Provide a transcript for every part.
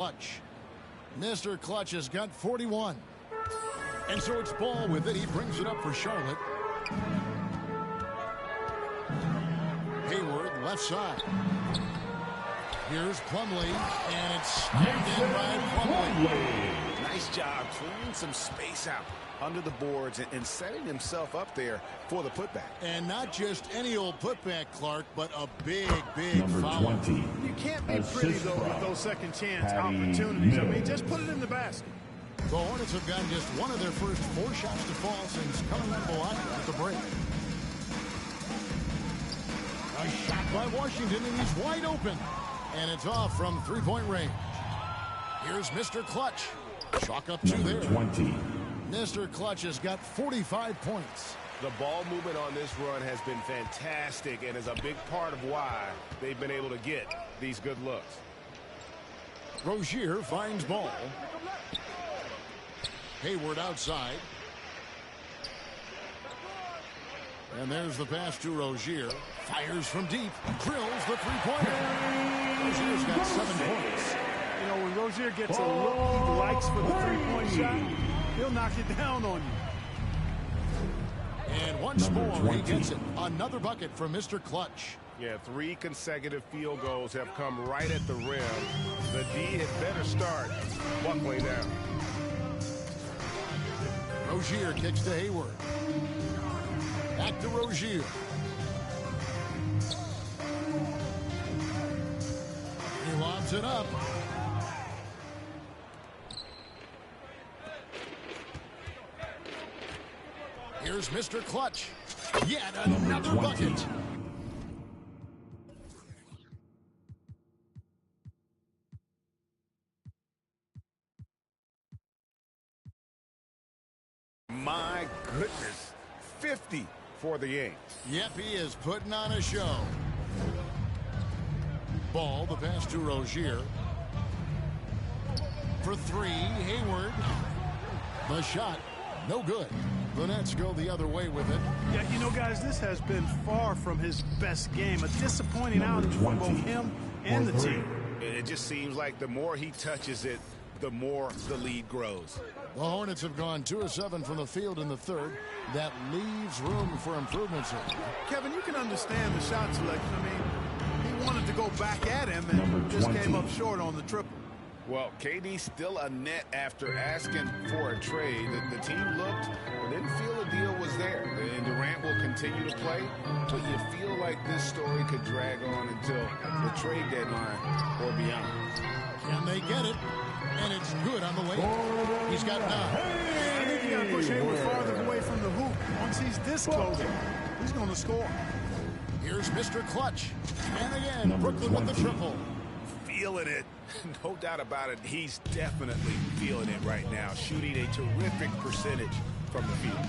Clutch. Mr. Clutch has got 41. And so it's Ball with it. He brings it up for Charlotte. Hayward, left side. Here's Plumlee, and it's snapped in by Plumlee. Nice job clearing some space out under the boards and setting himself up there for the putback. And not just any old putback, Clark, but a big Number foul. 20. You can't be pretty, though, with those second chance opportunities. I mean, just put it in the basket. The Hornets have gotten just one of their first 4 shots to fall since coming on the line at the break. A shot by Washington, and he's wide open. And it's off from three-point range. Here's Mr. Clutch. Chalk up 2 there. 20. Mr. Clutch has got 45 points. The ball movement on this run has been fantastic and is a big part of why they've been able to get these good looks. Rozier finds Ball. Hayward outside. And there's the pass to Rozier. Fires from deep. Drills the three-pointer. Rozier's got 7 points. You know, when Rozier gets a look he likes for the three-point shot, he'll knock it down on you. And once more, he gets it. Another bucket from Mr. Clutch. Yeah, 3 consecutive field goals have come right at the rim. The D had better start one way down. Rozier kicks to Hayward. Back to Rozier. He lobs it up. Here's Mr. Clutch. Yet another bucket. My goodness, 50 for the Yanks. Yep, he is putting on a show. Ball, the pass to Rozier. For 3, Hayward. The shot, no good. The Nets go the other way with it. Yeah, you know, guys, this has been far from his best game. A disappointing outing for both him and the team. It just seems like the more he touches it, the more the lead grows. The Hornets have gone 2 of 7 from the field in the third. That leaves room for improvements here. Kevin, you can understand the shot selection. I mean, he wanted to go back at him and just came up short on the triple. Well, KD still a net after asking for a trade. The team looked but didn't feel a deal was there. And Durant will continue to play, but you feel like this story could drag on until the trade deadline or beyond. Can they get it? And it's good on the way. He's got 9. I think you got to push Hayward farther away from the hoop. Once he's this close, he's going to score. Here's Mr. Clutch. And again, Brooklyn with the triple. Feeling it. No doubt about it. He's definitely feeling it right now. Shooting a terrific percentage from the field.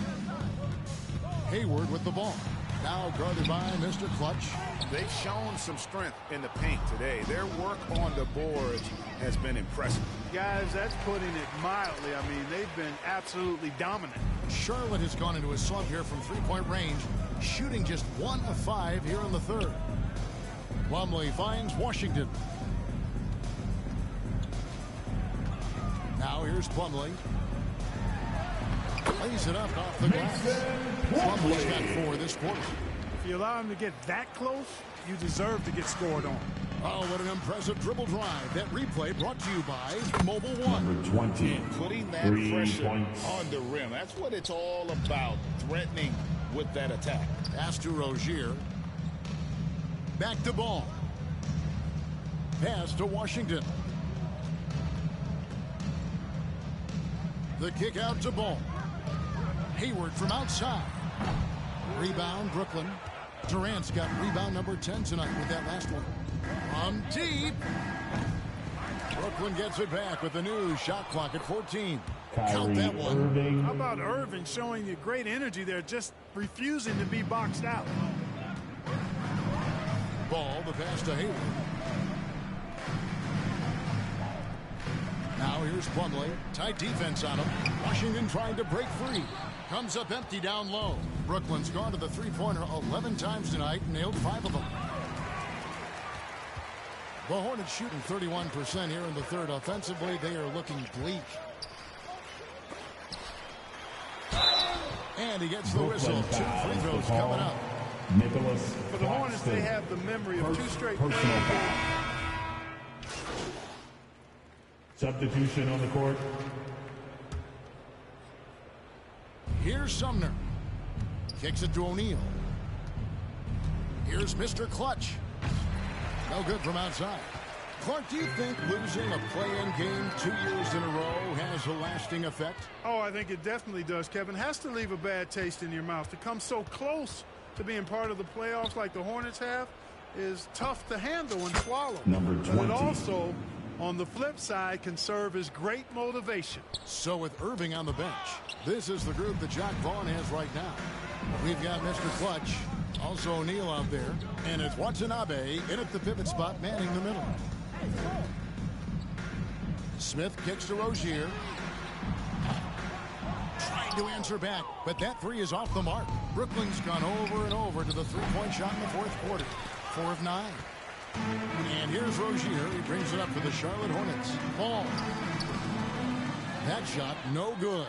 Hayward with the ball. Now guarded by Mr. Clutch. They've shown some strength in the paint today. Their work on the boards has been impressive. Guys, that's putting it mildly. I mean, they've been absolutely dominant. Charlotte has gone into a slump here from three-point range, shooting just 1 of 5 here in the third. Plumlee finds Washington. Now here's Plumlee. Lays it up off the glass. Plumlee's got 4 this quarter. If you allow him to get that close, you deserve to get scored on. Oh, what an impressive dribble drive. That replay brought to you by Mobile One. Number 20. And putting that 3 pressure points. on the rim. That's what it's all about, threatening with that attack. Pass to Rozier. Back to Ball. Pass to Washington. The kick out to Ball. Hayward from outside. Rebound, Brooklyn. Durant's got rebound number 10 tonight with that last one. From deep. Brooklyn gets it back with the new shot clock at 14. Count that one. Irving. How about Irving showing you great energy there, just refusing to be boxed out? Ball, the pass to Hayward. Now here's Plumlee. Tight defense on him. Washington trying to break free. Comes up empty down low. Brooklyn's gone to the three-pointer 11 times tonight and nailed 5 of them. The Hornets shooting 31% here in the third. Offensively, they are looking bleak. And he gets the whistle. 2 free throws coming up. Nicholas. For the Hornets, they have the memory of 2 straight personal foul. Substitution on the court. Here's Sumner. Kicks it to O'Neal. Here's Mr. Clutch. No good from outside. Clark, do you think losing a play-in game 2 years in a row has a lasting effect? Oh, I think it definitely does, Kevin. Has to leave a bad taste in your mouth. To come so close to being part of the playoffs like the Hornets have is tough to handle and swallow. Number 20. But it also, on the flip side, can serve as great motivation. So with Irving on the bench, this is the group that Jacque Vaughn has right now. We've got Mr. Clutch, also O'Neal out there, and it's Watanabe in at the pivot spot, manning the middle. Smith kicks to Rozier. Trying to answer back, but that 3 is off the mark. Brooklyn's gone over and over to the 3-point shot in the fourth quarter. 4 of 9. And here's Rozier. He brings it up for the Charlotte Hornets. Ball. That shot, no good.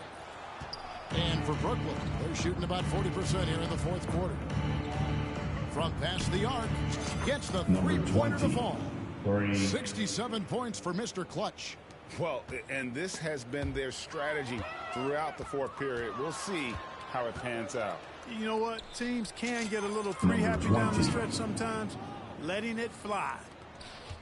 And for Brooklyn, they're shooting about 40% here in the fourth quarter. From past the arc, gets the three-pointer to fall. 67 points for Mr. Clutch. Well, and this has been their strategy throughout the fourth period. We'll see how it pans out. You know what? Teams can get a little three-happy down the stretch sometimes, letting it fly.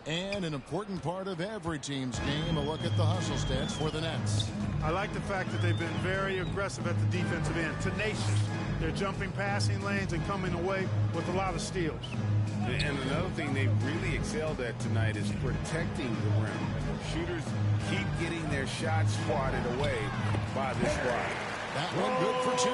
And an important part of every team's game, a look at the hustle stats for the Nets. I like the fact that they've been very aggressive at the defensive end, tenacious. They're jumping passing lanes and coming away with a lot of steals. And another thing they've really excelled at tonight is protecting the rim. Shooters keep getting their shots swatted away by this squad. That one good for 2.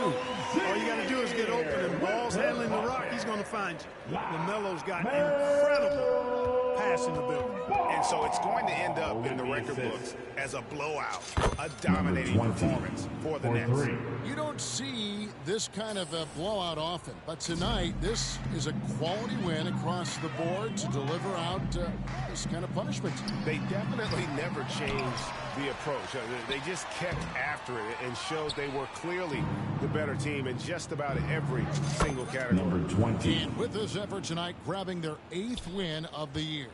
All you got to do is get open, and Ball's handling the rock, he's going to find you. LaMelo's got incredible passing ability. And so it's going to end up in the record books as a blowout, a dominating performance for the Nets. You don't see this kind of a blowout often, but tonight this is a quality win across the board to deliver out this kind of punishment. They definitely never changed the approach. They just kept after it and showed they were clearly the better team in just about every single category. Number 20. And with this effort tonight, grabbing their 8th win of the year.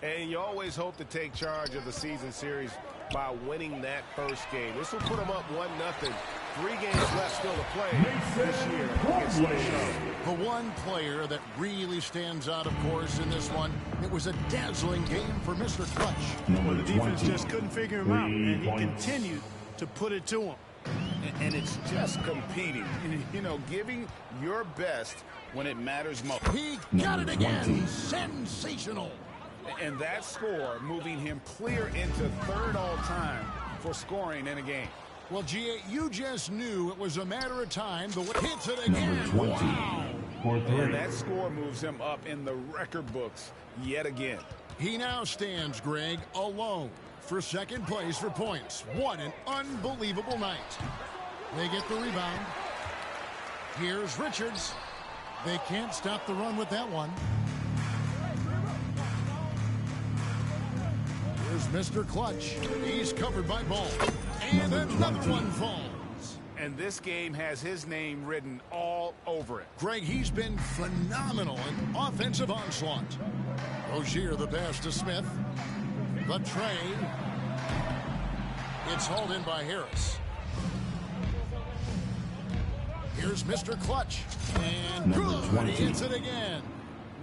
And you always hope to take charge of the season series by winning that first game. This will put them up 1-0. 3 games left still to play this year against Charlotte. The one player that really stands out, of course, in this one, it was a dazzling game for Mr. Clutch. Well, the defense just couldn't figure him out, and he continued to put it to him. And it's just competing, you know, giving your best when it matters most. He got it again. Sensational. And that score moving him clear into 3rd all-time for scoring in a game. Well, G.A., you just knew it was a matter of time. The hits it again. Number 20. Wow. And that score moves him up in the record books yet again. He now stands, Greg, alone for 2nd place for points. What an unbelievable night. They get the rebound. Here's Richards. They can't stop the run with that one. Here's Mr. Clutch. He's covered by Ball. And another one falls. And this game has his name written all over it. Greg, he's been phenomenal in offensive onslaught. Rozier the pass to Smith. The tray. It's hauled in by Harris. Here's Mr. Clutch. And good. He hits it again.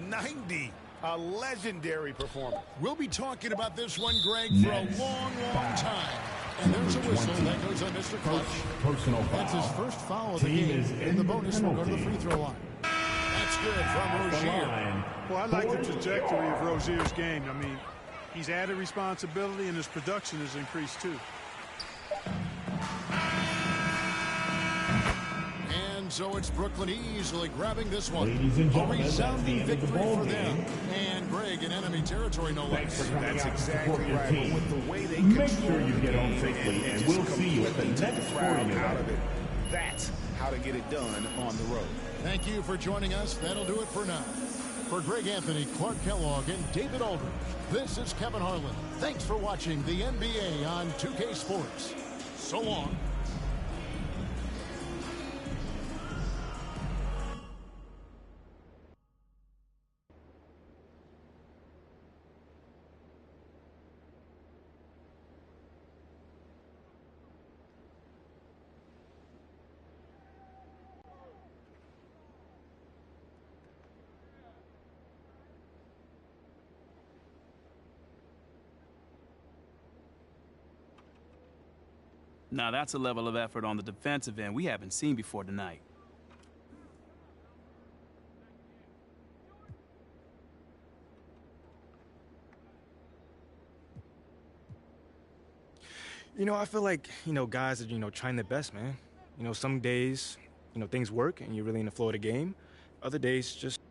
90. A legendary performance. We'll be talking about this one, Greg, for a long, long time. And there's a whistle that goes on Mr. Clutch. Personal foul. That's his first foul of the game. And the bonus will go to the free throw line. That's good from Rozier. Well, I like the trajectory of Rozier's game. I mean, he's added responsibility, and his production has increased, too. And so it's Brooklyn easily grabbing this one. Ladies and A gentlemen, resounding that's the end of the victory ball for them. game. And Greg in enemy territory, no less. That's exactly right. But with the way they Make control sure you the get home game safely, and just we'll see you at the completely next took the crowd sporting out event. of it. That's how to get it done on the road. Thank you for joining us. That'll do it for now. For Greg Anthony, Clark Kellogg, and David Aldridge, this is Kevin Harlan. Thanks for watching the NBA on 2K Sports. So long. Now that's a level of effort on the defensive end we haven't seen before tonight. I feel like, guys are, trying their best, man. Some days, things work and you're really in the flow of the game. Other days, just...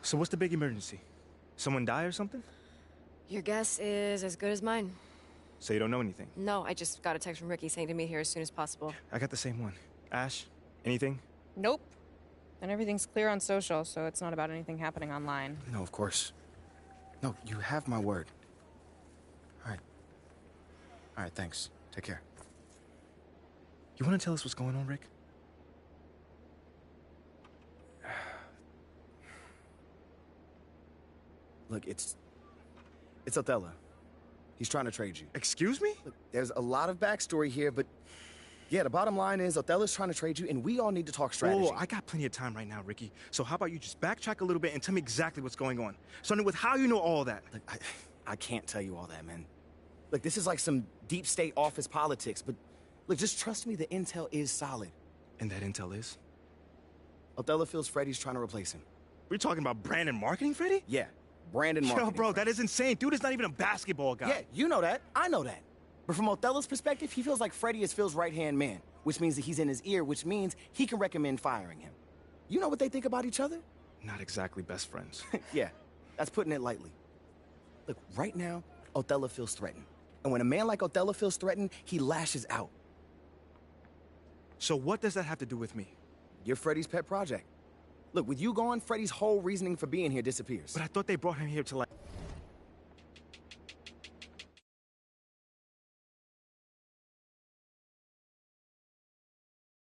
So what's the big emergency? Someone die or something? Your guess is as good as mine. So you don't know anything? No, I just got a text from Ricky saying to meet here as soon as possible. I got the same one. Ash, anything? Nope. And everything's clear on social, so it's not about anything happening online. No, of course. No, you have my word. All right. All right, thanks. Take care. You want to tell us what's going on, Rick? Look, it's Othello. He's trying to trade you. Excuse me? Look, there's a lot of backstory here, but Yeah, the bottom line is Othello's trying to trade you, and we all need to talk strategy. Oh, I got plenty of time right now, Ricky. So how about you just backtrack a little bit and tell me exactly what's going on? Starting with how you know all that. Look, I can't tell you all that, man. Look, this is like some deep state office politics, but look, just trust me, the intel is solid. And that intel is? Othello feels Freddie's trying to replace him. We're talking about brand and marketing, Freddie? Yeah, Brandon Marketing. Yo, bro, that is insane. Dude is not even a basketball guy. Yeah, you know that. I know that. But from Othello's perspective, he feels like Freddie is Phil's right-hand man, which means that he's in his ear, which means he can recommend firing him. You know what they think about each other? Not exactly best friends. Yeah, that's putting it lightly. Look, right now, Othello feels threatened. And when a man like Othello feels threatened, he lashes out. So what does that have to do with me? You're Freddie's pet project. Look, with you gone, Freddie's whole reasoning for being here disappears. But I thought they brought him here to,